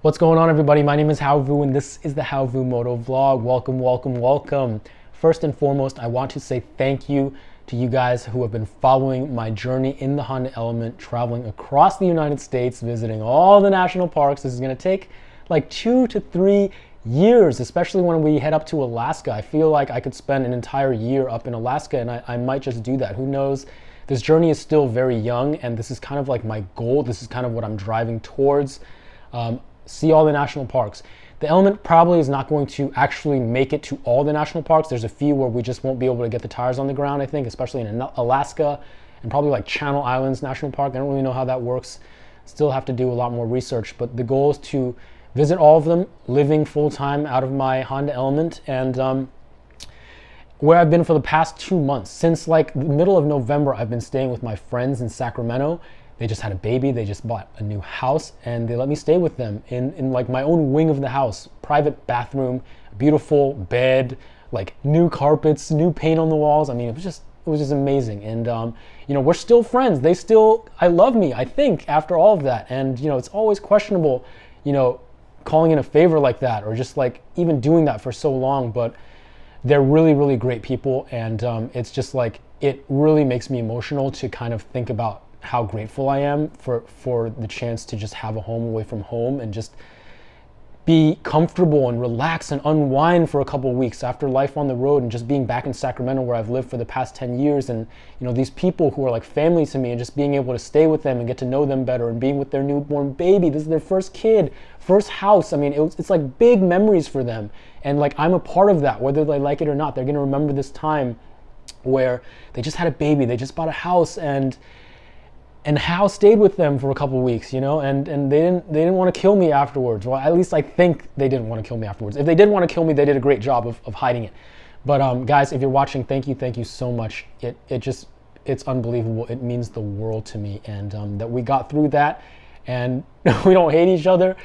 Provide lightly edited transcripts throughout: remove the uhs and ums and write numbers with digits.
What's going on, everybody? My name is Hao Vu, and this is the Hao Vu Moto Vlog. Welcome, welcome, welcome. First and foremost, I want to say thank you to you guys who have been following my journey in the Honda Element, traveling across the United States, visiting all the national parks. This is going to take like 2 to 3 years, especially when we head up to Alaska. I feel like I could spend an entire year up in Alaska, and I might just do that. Who knows? This journey is still very young, and this is kind of like my goal. This is kind of what I'm driving towards. See all the national parks. The Element probably is not going to actually make it to all the national parks. There's a few where we just won't be able to get the tires on the ground, I think, especially in Alaska and probably like Channel Islands National Park. I don't really know how that works. Still have to do a lot more research, but the goal is to visit all of them, living full-time out of my Honda Element, and where I've been for the past 2 months. Since like the middle of November, I've been staying with my friends in Sacramento. They just had a baby, they just bought a new house, and they let me stay with them in like my own wing of the house. Private bathroom, beautiful bed, like new carpets, new paint on the walls. I mean, it was just amazing. And you know, we're still friends. I love me, I think, after all of that. And you know, it's always questionable, you know, calling in a favor like that, or just like even doing that for so long. But they're really, really great people, and it's just like, it really makes me emotional to kind of think about how grateful I am for the chance to just have a home away from home and just be comfortable and relax and unwind for a couple of weeks after life on the road, and just being back in Sacramento where I've lived for the past 10 years. And you know, these people who are like family to me, and just being able to stay with them and get to know them better, and being with their newborn baby. This is their first kid, first house. I mean, it's like big memories for them, and like I'm a part of that, whether they like it or not. They're gonna remember this time where they just had a baby, they just bought a house, and Hal stayed with them for a couple of weeks, you know, and they didn't want to kill me afterwards. Well, at least I think they didn't want to kill me afterwards. If they did want to kill me, they did a great job of hiding it. But guys, if you're watching, thank you so much. It's unbelievable. It means the world to me, and that we got through that, and we don't hate each other.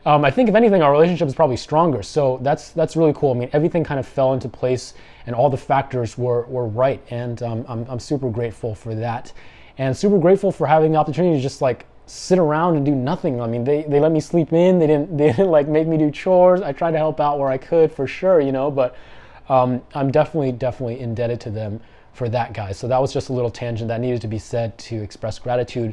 I think if anything, our relationship is probably stronger. So that's really cool. I mean, everything kind of fell into place, and all the factors were right, and I'm super grateful for that. And super grateful for having the opportunity to just like sit around and do nothing. I mean, they let me sleep in. They didn't like make me do chores. I tried to help out where I could, for sure, you know. But I'm definitely indebted to them for that, guys. So that was just a little tangent that needed to be said to express gratitude.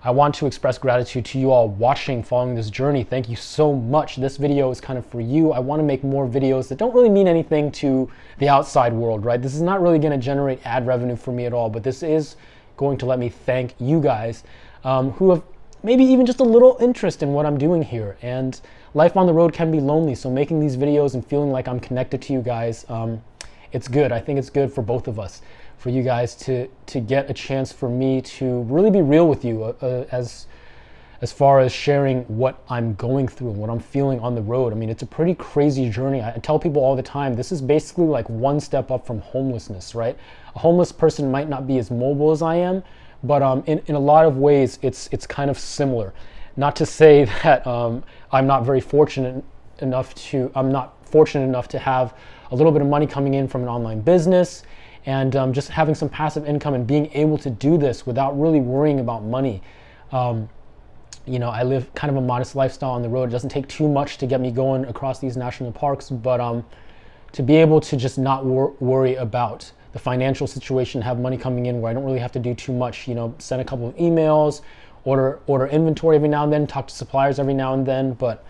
I want to express gratitude to you all watching, following this journey. Thank you so much. This video is kind of for you. I want to make more videos that don't really mean anything to the outside world, right? This is not really going to generate ad revenue for me at all, but this is going to let me thank you guys who have maybe even just a little interest in what I'm doing here. And life on the road can be lonely, so making these videos and feeling like I'm connected to you guys, it's good. I think it's good for both of us, for you guys to get a chance for me to really be real with you as far as sharing what I'm going through and what I'm feeling on the road. I mean, it's a pretty crazy journey. I tell people all the time, this is basically like one step up from homelessness, right? A homeless person might not be as mobile as I am, but in a lot of ways, it's kind of similar. Not to say that I'm not fortunate enough to have a little bit of money coming in from an online business, and just having some passive income and being able to do this without really worrying about money. You know, I live kind of a modest lifestyle on the road. It doesn't take too much to get me going across these national parks, but to be able to just not worry about the financial situation, have money coming in where I don't really have to do too much, you know, send a couple of emails, order inventory every now and then, talk to suppliers every now and then, but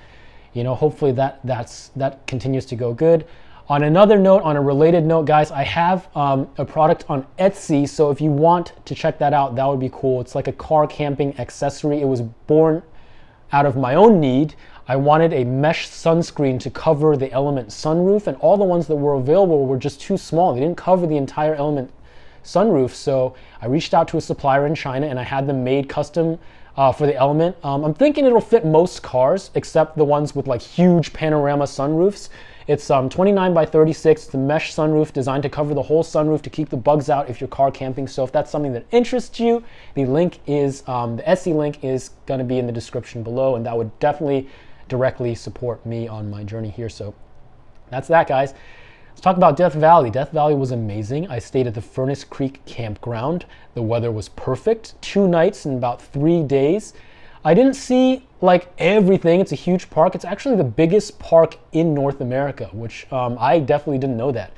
you know, hopefully that continues to go good. On another note, on a related note, guys, I have a product on Etsy, so if you want to check that out, that would be cool. It's like a car camping accessory. It was born out of my own need. I wanted a mesh sunscreen to cover the Element sunroof, and all the ones that were available were just too small. They didn't cover the entire Element sunroof, so I reached out to a supplier in China, and I had them made custom for the Element. I'm thinking it'll fit most cars, except the ones with like huge panorama sunroofs. It's 29 by 36, the mesh sunroof designed to cover the whole sunroof to keep the bugs out if you're car camping. So if that's something that interests you, the link is, the Etsy link is gonna be in the description below, and that would definitely directly support me on my journey here. So that's that, guys. Let's talk about Death Valley. Death Valley was amazing. I stayed at the Furnace Creek campground. The weather was perfect. 2 nights and about 3 days. I didn't see like everything. It's a huge park. It's actually the biggest park in North America, which I definitely didn't know that.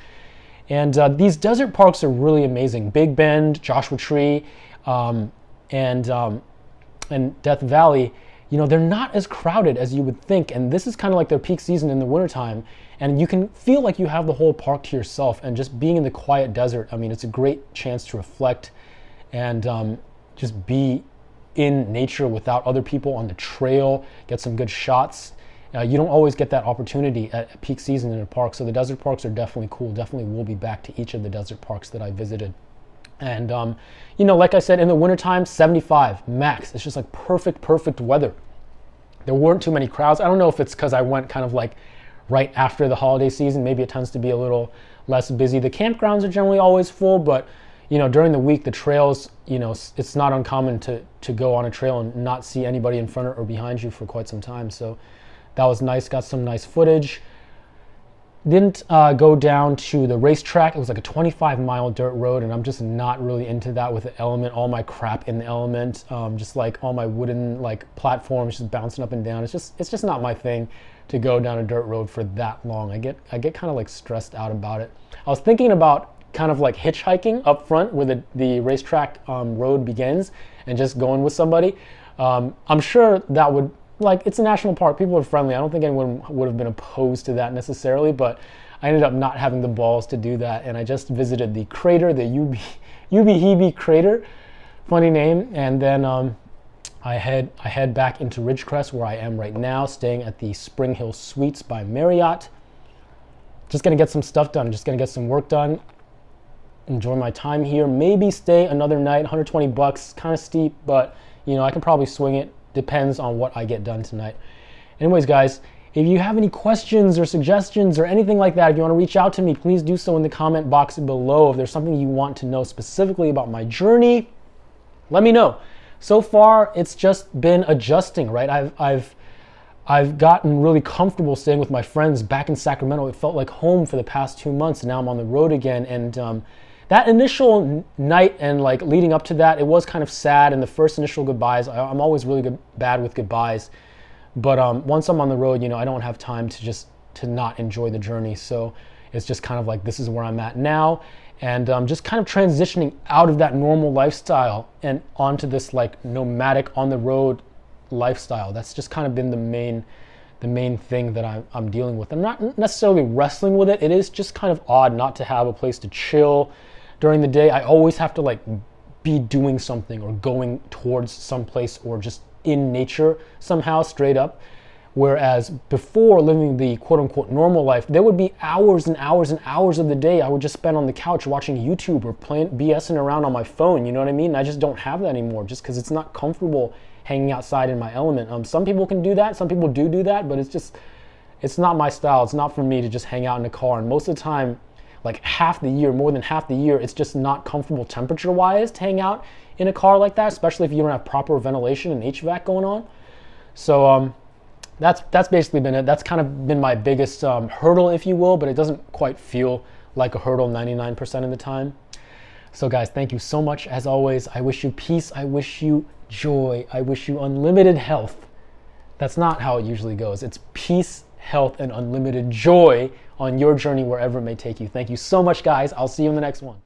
And these desert parks are really amazing. Big Bend, Joshua Tree, and Death Valley, you know, they're not as crowded as you would think. And this is kind of like their peak season in the wintertime. And you can feel like you have the whole park to yourself. And just being in the quiet desert, I mean, it's a great chance to reflect and just be in nature without other people on the trail, get some good shots. You don't always get that opportunity at peak season in a park. So the desert parks are definitely cool. Definitely will be back to each of the desert parks that I visited. And, you know, like I said, in the wintertime, 75 max. It's just like perfect weather. There weren't too many crowds. I don't know if it's because I went kind of like right after the holiday season. Maybe it tends to be a little less busy. The campgrounds are generally always full, but, you know, during the week, the trails, you know, it's not uncommon to go on a trail and not see anybody in front or behind you for quite some time. So that was nice. Got some nice footage. Didn't go down to the racetrack. It was like a 25-mile dirt road, and I'm just not really into that with the Element. All my crap in the Element, just like all my wooden like platforms just bouncing up and down. It's just not my thing to go down a dirt road for that long. I get kind of like stressed out about it. I was thinking about kind of like hitchhiking up front where the racetrack road begins and just going with somebody. I'm sure that would, like, it's a national park, people are friendly. I don't think anyone would have been opposed to that necessarily, but I ended up not having the balls to do that. And I just visited the crater, the Ubehebe crater, funny name. And then I head back into Ridgecrest where I am right now, staying at the Spring Hill Suites by Marriott. Just gonna get some stuff done, just gonna get some work done. Enjoy my time here, maybe stay another night. 120 bucks, kind of steep, but you know, I can probably swing it. Depends on what I get done tonight. Anyways, guys, if you have any questions or suggestions or anything like that, if you want to reach out to me, please do so in the comment box below. If there's something you want to know specifically about my journey, let me know. So far, it's just been adjusting, right? I've gotten really comfortable staying with my friends back in Sacramento. It felt like home for the past 2 months, and now I'm on the road again. And that initial night and like leading up to that, it was kind of sad. And the first initial goodbyes, I'm always really bad with goodbyes. But once I'm on the road, you know, I don't have time to not enjoy the journey. So it's just kind of like, this is where I'm at now. And just kind of transitioning out of that normal lifestyle and onto this like nomadic on the road lifestyle. That's just kind of been the main thing that I'm dealing with. I'm not necessarily wrestling with it. It is just kind of odd not to have a place to chill during the day. I always have to like be doing something or going towards some place or just in nature somehow straight up. Whereas before living the quote unquote normal life, there would be hours and hours and hours of the day I would just spend on the couch watching YouTube or playing BSing around on my phone. You know what I mean? I just don't have that anymore just because it's not comfortable hanging outside in my element. Some people can do that. Some people do that, but it's not my style. It's not for me to just hang out in a car. And most of the time, like half the year, more than half the year, it's just not comfortable temperature-wise to hang out in a car like that, especially if you don't have proper ventilation and HVAC going on. So that's basically been it. That's kind of been my biggest hurdle, if you will, but it doesn't quite feel like a hurdle 99% of the time. So guys, thank you so much. As always, I wish you peace. I wish you joy. I wish you unlimited health. That's not how it usually goes. It's peace, health, and unlimited joy on your journey wherever it may take you. Thank you so much, guys. I'll see you in the next one.